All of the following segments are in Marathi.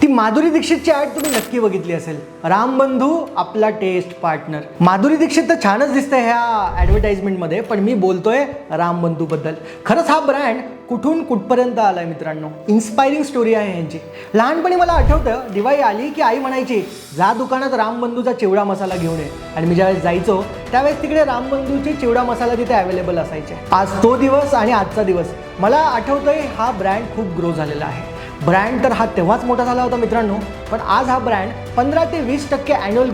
ती माधुरी दीक्षितची ॲड तुम्ही नक्की बघितली असेल, रामबंधू आपला टेस्ट पार्टनर. माधुरी दीक्षित तर छानच दिसते ह्या ॲडव्हर्टाइजमेंटमध्ये, पण मी बोलतोय रामबंधूबद्दल. खरंच हा ब्रँड कुठून कुठपर्यंत आलाय मित्रांनो. इन्स्पायरिंग स्टोरी आहे यांची. लहानपणी मला आठवतं, दिवाळी आली की आई म्हणायची जा दुकानात रामबंधूचा चिवडा मसाला घेऊन ये, आणि मी ज्यावेळेस जायचो त्यावेळेस तिकडे रामबंधूचे चिवडा मसाला तिथे अवेलेबल असायचे. आज तो दिवस आणि आजचा दिवस मला आठवतोय, हा ब्रँड खूप ग्रो झालेला आहे. ब्रँड तर हा तेव्हाच मोठा झाला होता मित्रांनो, पण आज हा ब्रँड 15 ते 20% ॲन्युअल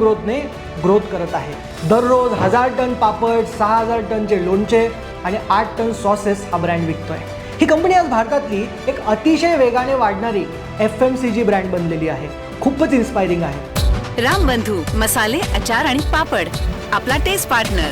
ग्रोथ करत आहे. दररोज 1000 टन पापड, 6000 टनचे लोणचे आणि 8 टन सॉसेस हा ब्रँड विकतोय. ही कंपनी आज भारतातली एक अतिशय वेगाने वाढणारी FMCG ब्रँड बनलेली आहे. खूपच इन्स्पायरिंग आहे. रामबंधू मसाले, अचार आणि पापड, आपला टेस्ट पार्टनर.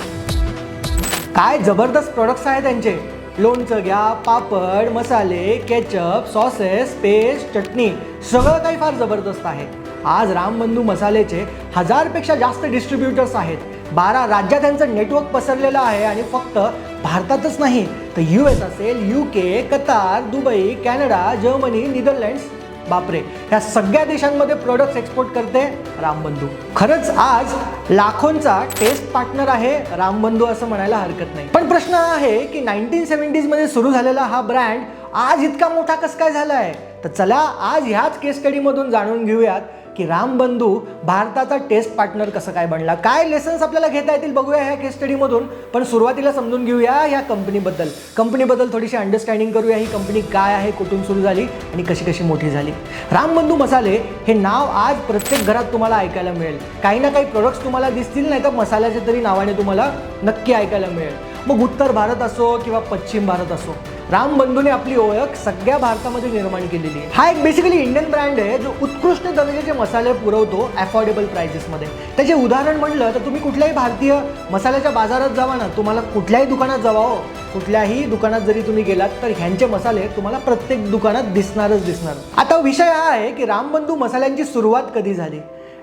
काय जबरदस्त प्रोडक्ट्स आहेत त्यांचे. लोणचं घ्या, पापड, मसाले, केचप, सॉसेस, पेस्ट, चटणी, सगळं काही फार जबरदस्त आहे. आज रामबंधू मसालेचे 1000पेक्षा जास्त डिस्ट्रीब्युटर्स आहेत. 12 राज्यात त्यांचं नेटवर्क पसरलेलं आहे. आणि फक्त भारतातच नाही तर US असेल, UK, Qatar, Dubai, Canada, Germany, Netherlands, बापरे, ह्या सगळ्या देशांमध्ये प्रोडक्ट्स एक्सपोर्ट करते रामबंधू. खरंच आज लाखोंचा टेस्ट पार्टनर आहे रामबंधू, असं म्हणायला हरकत नाही. पण प्रश्न आहे की 1970s मध्ये सुरू झालेला हा ब्रँड आज इतका मोठा कसं काय झाला आहे. तर चला आज ह्याच केस स्टडीमधून जाणून घेऊयात की रामबंधू भारताचा टेस्ट पार्टनर कसं काय बनला. काय लेसन्स आपल्याला घेता येतील बघूया ह्या केस स्टडीमधून. पण सुरुवातीला समजून घेऊया ह्या कंपनीबद्दल थोडीशी अंडरस्टँडिंग करूया. ही कंपनी काय आहे, कुठून सुरू झाली आणि कशी कशी मोठी झाली. रामबंधू मसाले हे नाव आज प्रत्येक घरात तुम्हाला ऐकायला मिळेल. काही ना काही प्रोडक्ट्स तुम्हाला दिसतील, नाही तर मसाल्याच्या तरी नावाने तुम्हाला नक्की ऐकायला मिळेल. मग उत्तर भारत असो किंवा पश्चिम भारत असो, रामबंधूने आपली ओळख सगळ्या भारतामध्ये निर्माण केलेली आहे. हा एक बेसिकली इंडियन ब्रँड आहे जो उत्कृष्ट दर्जाचे मसाले पुरवतो अफोर्डेबल प्राइसेसमध्ये. त्याचे उदाहरण म्हणलं तर तुम्ही कुठल्याही भारतीय मसाल्याच्या बाजारात जावा ना, तुम्हाला कुठल्याही दुकानात जावा हो, कुठल्याही दुकानात जरी तुम्ही गेलात तर ह्यांचे मसाले तुम्हाला प्रत्येक दुकानात दिसणार. आता विषय हा आहे की रामबंधू मसाल्यांची सुरुवात कधी झाली.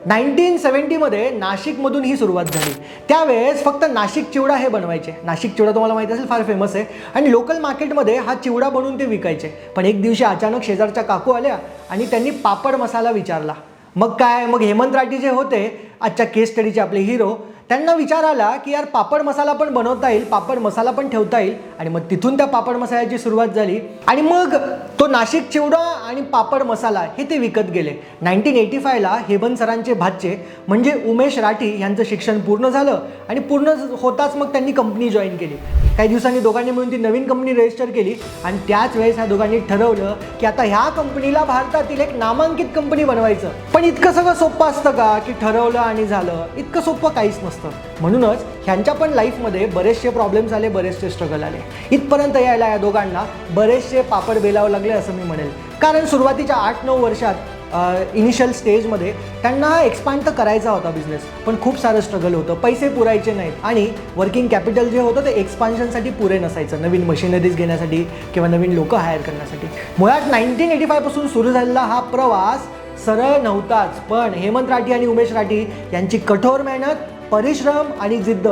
1970 मध्ये नाशिकमधून ही सुरुवात झाली. त्यावेळेस फक्त नाशिक चिवडा हे बनवायचे. नाशिक चिवडा तुम्हाला माहिती असेल, फार फेमस आहे. आणि लोकल मार्केटमध्ये हा चिवडा बनवून ते विकायचे. पण एक दिवशी अचानक शेजारच्या काकू आल्या आणि त्यांनी पापड मसाला विचारला. मग हेमंत राठी जे होते आजच्या केस स्टडीचे आपले हिरो, त्यांना विचार आला की यार पापड मसाला पण बनवता येईल, पापड मसाला पण ठेवता येईल. आणि मग तिथून त्या पापड मसाल्याची सुरुवात झाली. आणि मग तो नाशिक चिवडा आणि पापड मसाला हे ते विकत गेले. 1985ला हेमंत सरांचे भाचे म्हणजे उमेश राठी यांचं शिक्षण पूर्ण झालं आणि पूर्ण होताच मग त्यांनी कंपनी जॉईन केली. काही दिवसांनी दोघांनी मिळून ती नवीन कंपनी रजिस्टर केली. आणि त्याच वेळेस ह्या दोघांनी ठरवलं की आता ह्या कंपनीला भारतातील एक नामांकित कंपनी बनवायचं. पण इतकं सगळं सोपं असतं का की ठरवलं आणि झालं? इतकं सोपं काहीच नसतं. म्हणूनच ह्यांच्या पण लाईफमध्ये बरेचसे प्रॉब्लेम्स आले, बरेचसे स्ट्रगल आले. इथपर्यंत यायला या दोघांना बरेचसे पापड बेलावं लागले असं मी म्हणेल. कारण सुरुवातीच्या 8-9 वर्षात इनिशियल स्टेजमध्ये त्यांना एक्सपांड तर करायचा होता बिझनेस, पण खूप सारं स्ट्रगल होतं. पैसे पुरायचे नाहीत आणि वर्किंग कॅपिटल जे होतं ते एक्सपान्शनसाठी पुरे नसायचं, नवीन मशिनरीज घेण्यासाठी किंवा नवीन लोक हायर करण्यासाठी. मुळात 1985 पासून सुरू झालेला हा प्रवास सरळ नव्हताच. पण हेमंत राठी आणि उमेश राठी यांची कठोर मेहनत, परिश्रम आणि जिद्द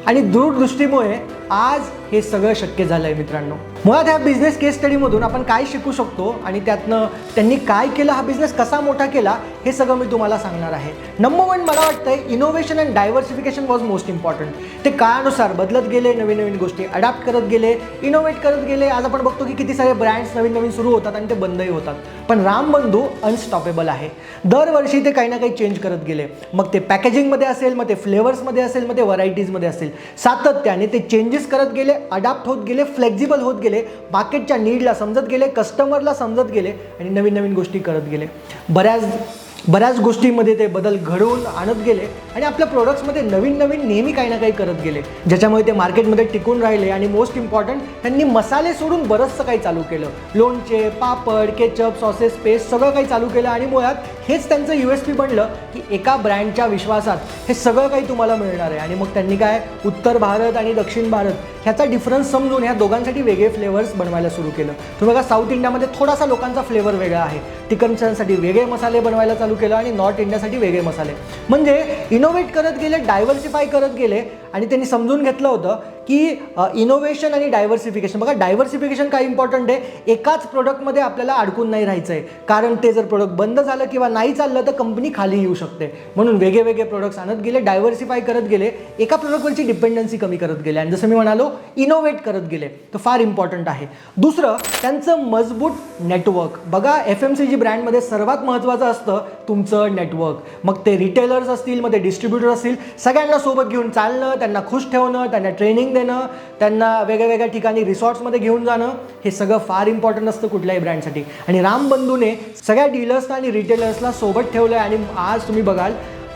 आणि दूरदृष्टीमुळे आज हे सगळं शक्य झालं आहे मित्रांनो. मुळात ह्या बिझनेस केस स्टडीमधून आपण काय शिकू शकतो आणि त्यातनं त्यांनी काय केलं, हा बिझनेस कसा मोठा केला, हे सगळं मी तुम्हाला सांगणार आहे. नंबर 1 मला वाटतंय innovation and diversification was most important. ते काळानुसार बदलत गेले, नवीन नवीन गोष्टी अडॅप्ट करत गेले, इनोव्हेट करत गेले. आज आपण बघतो की किती सारे ब्रँड्स नवीन नवीन सुरू होतात आणि ते बंदही होतात. पण रामबंधू अनस्टॉपेबल आहे. दरवर्षी ते काही ना काही चेंज करत गेले. मग ते पॅकेजिंगमध्ये असेल, मग ते फ्लेवर्समध्ये असेल, मग ते व्हरायटीजमध्ये असेल. सातत्याने ते चेंजेस करत गेले, अडॅप्ट होत गेले, फ्लेक्झिबल होत गेले, मार्केटच्या नीडला समजत गेले, कस्टमरला समजत गेले आणि नवीन नवीन गोष्टी करत गेले. बऱ्याच गोष्टींमध्ये ते बदल घडवून आणत गेले आणि आपल्या प्रोडक्ट्समध्ये नवीन नवीन नेहमी काही ना काही करत गेले, ज्याच्यामुळे ते मार्केटमध्ये टिकून राहिले. आणि मोस्ट इम्पॉर्टंट, त्यांनी मसाले सोडून बरंचसं काही चालू केलं. लोणचे, पापड, केचप, सॉसेस, पेस्ट सगळं काही चालू केलं. आणि मुळात हेच त्यांचं USP बनलं की एका ब्रँडच्या विश्वासात हे सगळं काही तुम्हाला मिळणार आहे. आणि मग त्यांनी उत्तर भारत आणि दक्षिण भारत ह्याचा डिफरन्स समजून ह्या दोघांसाठी वेगळे फ्लेवर्स बनवायला सुरू केलं. तुम्ही बघा साऊथ इंडियामध्ये थोडासा लोकांचा फ्लेवर वेगळा आहे. चिकनसाठी वेगळे मसाले बनवायला चालू केलं आणि नॉर्थ इंडियासाठी वेगळे मसाले. म्हणजे इनोव्हेट करत गेले, डायव्हर्सिफाय करत गेले आणि त्यांनी समजून घेतलं होतं की इनोव्हेशन आणि डायव्हर्सिफिकेशन. बघा डायव्हर्सिफिकेशन काय इम्पॉर्टंट आहे, एकाच प्रोडक्टमध्ये आपल्याला अडकून नाही राहायचं आहे. कारण ते जर प्रोडक्ट बंद झालं किंवा नाही चाललं तर कंपनी खाली येऊ शकते. म्हणून वेगळे प्रोडक्ट्स आणत गेले, डायव्हर्सिफाय करत गेले, एका प्रोडक्टवरची डिपेंडन्सी कमी करत गेले आणि जसं मी म्हणालो इनोव्हेट करत गेले. तर फार इम्पॉर्टंट आहे. दुसरं त्यांचं मजबूत नेटवर्क. बघा FMCG ब्रँडमध्ये सर्वात महत्त्वाचं असतं तुमचं नेटवर्क. मग ते रिटेलर्स असतील, मग ते डिस्ट्रीब्युटर असतील, सगळ्यांना सोबत घेऊन चालणं, त्यांना खुश ठेवणं, त्यांना ट्रेनिंग देणं, त्यांना वेगळ्या ठिकाणी रिसॉर्ट्समध्ये घेऊन जाणं, हे सगळं फार इम्पॉर्टंट असतं कुठल्याही ब्रँडसाठी. आणि रामबंधूने सगळ्या डीलर्सना आणि रिटेलर्सला सोबत ठेवलं आणि आज तुम्ही बघाल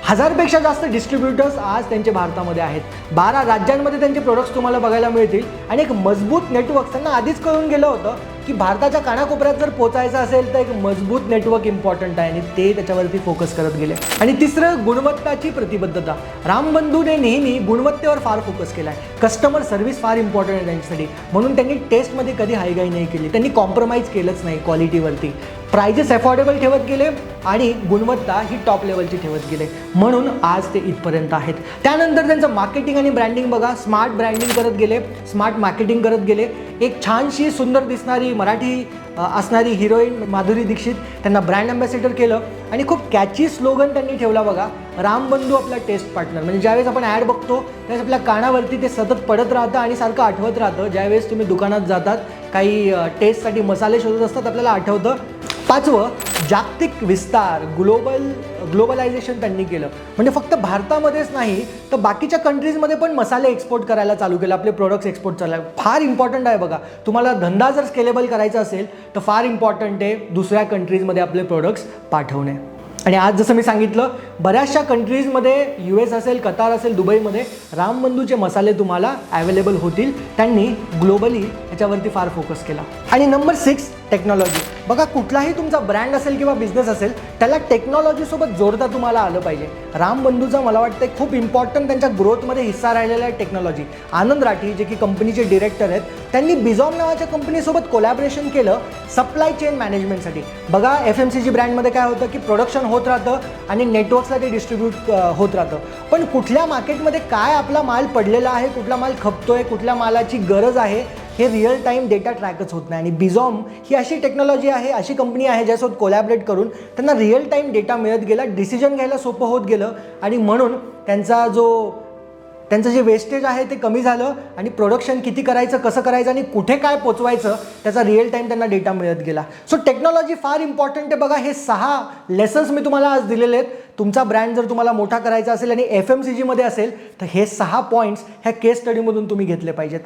1000पेक्षा जास्त डिस्ट्रीब्युटर्स आज त्यांचे भारतामध्ये आहेत. 12 राज्यांमध्ये त्यांचे प्रोडक्ट्स तुम्हाला बघायला मिळतील आणि एक मजबूत नेटवर्क. त्यांना आधीच कळून गेलं होतं की भारताच्या कानाकोपऱ्यात जर पोचायचं असेल तर एक मजबूत नेटवर्क इम्पॉर्टंट आहे आणि ते त्याच्यावरती फोकस करत गेले. आणि तिसरं गुणवत्ताची प्रतिबद्धता. रामबंधूने नेहमी गुणवत्तेवर फार फोकस केला आहे. कस्टमर सर्व्हिस फार इम्पॉर्टंट आहे त्यांच्यासाठी. म्हणून त्यांनी टेस्टमध्ये कधी हायगाई नाही केली, त्यांनी कॉम्प्रोमाइज केलंच नाही क्वालिटीवरती. प्राइजेस अफोर्डेबल ठेवत गेले आणि गुणवत्ता ही टॉप लेवलची ठेवत गेले. म्हणून आज ते इथपर्यंत आहेत. त्यानंतर त्यांचं मार्केटिंग आणि ब्रँडिंग बघा, स्मार्ट ब्रँडिंग करत गेले, स्मार्ट मार्केटिंग करत गेले. एक छानशी सुंदर दिसणारी मराठी असणारी हिरोईन माधुरी दीक्षित त्यांना ब्रँड अँबॅसेडर केलं आणि खूप कॅची स्लोगन त्यांनी ठेवला बघा, रामबंधू आपला टेस्ट पार्टनर. म्हणजे ज्यावेळेस आपण ॲड बघतो त्यावेळेस आपल्या कानावरती ते सतत पडत राहतं आणि सारखं आठवत राहतं. ज्यावेळेस तुम्ही दुकानात जातात, काही टेस्टसाठी मसाले शोधत असतात, आपल्याला आठवतं. 5वं जागतिक विस्तार, ग्लोबलायझेशन त्यांनी केलं. म्हणजे फक्त भारतामध्येच नाही तर बाकीच्या कंट्रीजमध्ये पण मसाले एक्सपोर्ट करायला चालू केलं, आपले प्रोडक्ट्स एक्सपोर्ट करायला. फार इम्पॉर्टंट आहे बघा. तुम्हाला धंदा जर स्केलेबल करायचा असेल तर फार इम्पॉर्टंट आहे दुसऱ्या कंट्रीजमध्ये आपले प्रोडक्ट्स पाठवणे. आणि आज जसं मी सांगितलं बऱ्याचशा कंट्रीजमध्ये US असेल, कतार असेल, दुबईमध्ये रामबंधूचे मसाले तुम्हाला अवेलेबल होतील. त्यांनी ग्लोबली ह्याच्यावरती फार फोकस केला. आणि नंबर 6 टेक्नॉलॉजी. बघा कुठलाही तुमचा ब्रँड असेल किंवा बिझनेस असेल त्याला टेक्नॉलॉजीसोबत जोडता तुम्हाला आलं पाहिजे. रामबंधूचा मला वाटतं खूप इम्पॉर्टंट त्यांच्या ग्रोथमध्ये हिस्सा राहिलेला आहे टेक्नॉलॉजी. आनंद राठी जे की कंपनीचे डिरेक्टर आहेत, त्यांनी बिझॉम नावाच्या कंपनीसोबत कोलॅबरेशन केलं सप्लाय चेन मॅनेजमेंटसाठी. बघा FMCG ब्रँडमध्ये काय होतं की प्रोडक्शन होत राहतं आणि नेटवर्क्सला ते डिस्ट्रीब्यूट होत राहतं. पण कुठल्या मार्केटमध्ये काय आपला माल पडलेला आहे, कुठला माल खपतोय, कुठल्या मालाची गरज आहे, हे रिअल टाईम डेटा ट्रॅकच होत नाही. आणि बिझॉम ही अशी टेक्नॉलॉजी आहे, अशी कंपनी आहे ज्यासोबत कोलॅबरेट करून त्यांना रिअल टाईम डेटा मिळत गेला, डिसिजन घ्यायला सोपं होत गेलं आणि म्हणून त्यांचं जे वेस्टेज आहे ते कमी झालं आणि प्रोडक्शन किती करायचं, कसं करायचं आणि कुठे काय पोचवायचं त्याचा रिअल टाईम त्यांना डेटा मिळत गेला. सो टेक्नॉलॉजी फार इम्पॉर्टंट आहे. बघा हे 6 लेसन्स मी तुम्हाला आज दिलेले आहेत. तुमचा ब्रँड जर तुम्हाला मोठा करायचा असेल आणि FMCG मध्ये असेल तर हे 6 पॉईंट्स ह्या केस स्टडीमधून तुम्ही घेतले पाहिजेत.